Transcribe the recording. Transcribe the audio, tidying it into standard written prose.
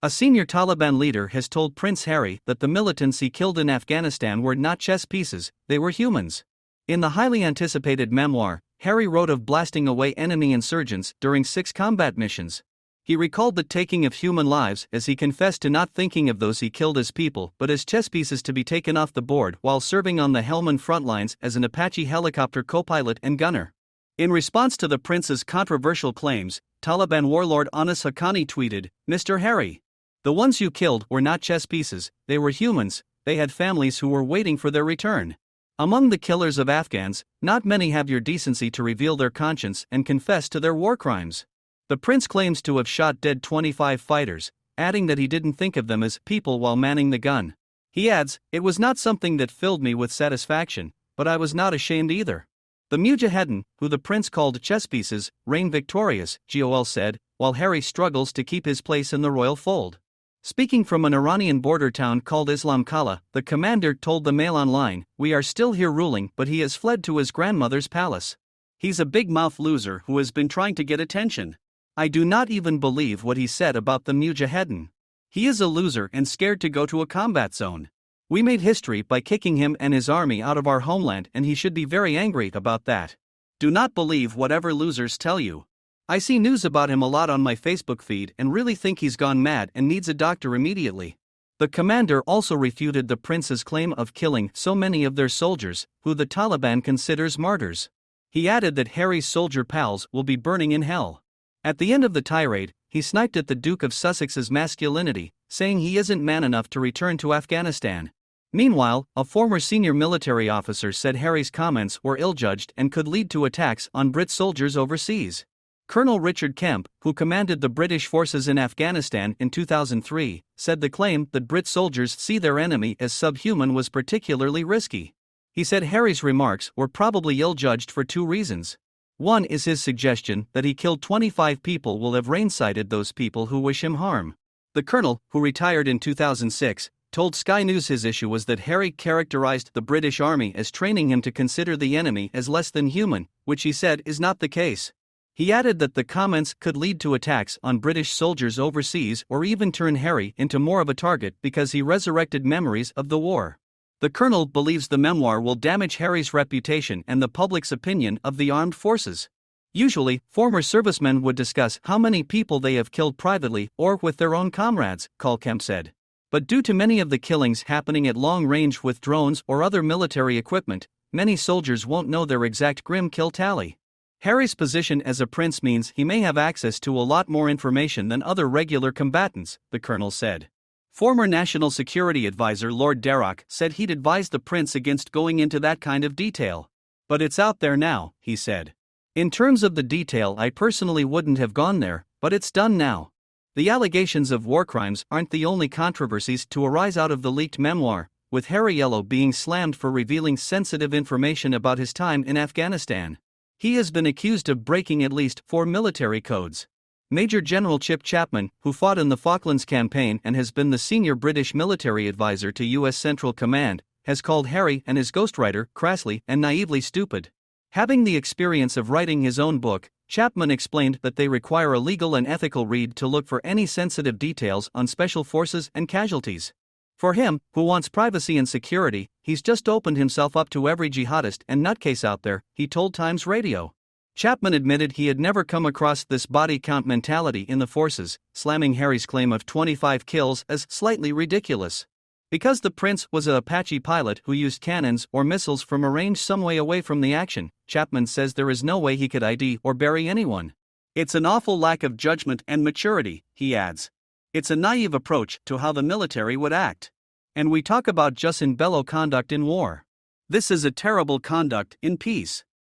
A senior Taliban leader has told Prince Harry that the militants he killed in Afghanistan were not chess pieces, they were humans. In the highly anticipated memoir, Harry wrote of blasting away enemy insurgents during 6 combat missions. He recalled the taking of human lives as he confessed to not thinking of those he killed as people but as chess pieces to be taken off the board while serving on the Helmand front lines as an Apache helicopter co-pilot and gunner. In response to the prince's controversial claims, Taliban warlord Anas Haqqani tweeted, "Mr. Harry, the ones you killed were not chess pieces, they were humans, they had families who were waiting for their return. Among the killers of Afghans, not many have your decency to reveal their conscience and confess to their war crimes." The prince claims to have shot dead 25 fighters, adding that he didn't think of them as people while manning the gun. He adds, "It was not something that filled me with satisfaction, but I was not ashamed either." The Mujahedin, who the prince called chess pieces, reign victorious, GOL said, while Harry struggles to keep his place in the royal fold. Speaking from an Iranian border town called Islam Kala, the commander told the Mail Online, "We are still here ruling, but he has fled to his grandmother's palace. He's a big-mouth loser who has been trying to get attention. I do not even believe what he said about the Mujahedin. He is a loser and scared to go to a combat zone. We made history by kicking him and his army out of our homeland and he should be very angry about that. Do not believe whatever losers tell you. I see news about him a lot on my Facebook feed and really think he's gone mad and needs a doctor immediately." The commander also refuted the prince's claim of killing so many of their soldiers, who the Taliban considers martyrs. He added that Harry's soldier pals will be burning in hell. At the end of the tirade, he sniped at the Duke of Sussex's masculinity, saying he isn't man enough to return to Afghanistan. Meanwhile, a former senior military officer said Harry's comments were ill-judged and could lead to attacks on Brit soldiers overseas. Colonel Richard Kemp, who commanded the British forces in Afghanistan in 2003, said the claim that Brit soldiers see their enemy as subhuman was particularly risky. He said Harry's remarks were probably ill-judged for 2 reasons. One is his suggestion that he killed 25 people will have rain-sighted those people who wish him harm. The colonel, who retired in 2006, told Sky News his issue was that Harry characterized the British Army as training him to consider the enemy as less than human, which he said is not the case. He added that the comments could lead to attacks on British soldiers overseas or even turn Harry into more of a target because he resurrected memories of the war. The colonel believes the memoir will damage Harry's reputation and the public's opinion of the armed forces. Usually, former servicemen would discuss how many people they have killed privately or with their own comrades, Kemp said. But due to many of the killings happening at long range with drones or other military equipment, many soldiers won't know their exact grim kill tally. Harry's position as a prince means he may have access to a lot more information than other regular combatants, the colonel said. Former National Security Advisor Lord Darroch said he'd advise the prince against going into that kind of detail. "But it's out there now," he said. "In terms of the detail, I personally wouldn't have gone there, but it's done now." The allegations of war crimes aren't the only controversies to arise out of the leaked memoir, with Harry being slammed for revealing sensitive information about his time in Afghanistan. He has been accused of breaking at least 4 military codes. Major General Chip Chapman, who fought in the Falklands campaign and has been the senior British military advisor to U.S. Central Command, has called Harry and his ghostwriter crassly and naively stupid. Having the experience of writing his own book, Chapman explained that they require a legal and ethical read to look for any sensitive details on special forces and casualties. For him, who wants privacy and security, he's just opened himself up to every jihadist and nutcase out there, he told Times Radio. Chapman admitted he had never come across this body count mentality in the forces, slamming Harry's claim of 25 kills as slightly ridiculous. Because the prince was an Apache pilot who used cannons or missiles from a range some way away from the action, Chapman says there is no way he could ID or bury anyone. "It's an awful lack of judgment and maturity," he adds. "It's a naive approach to how the military would act. And we talk about jus in bello conduct in war. This is a terrible conduct in peace."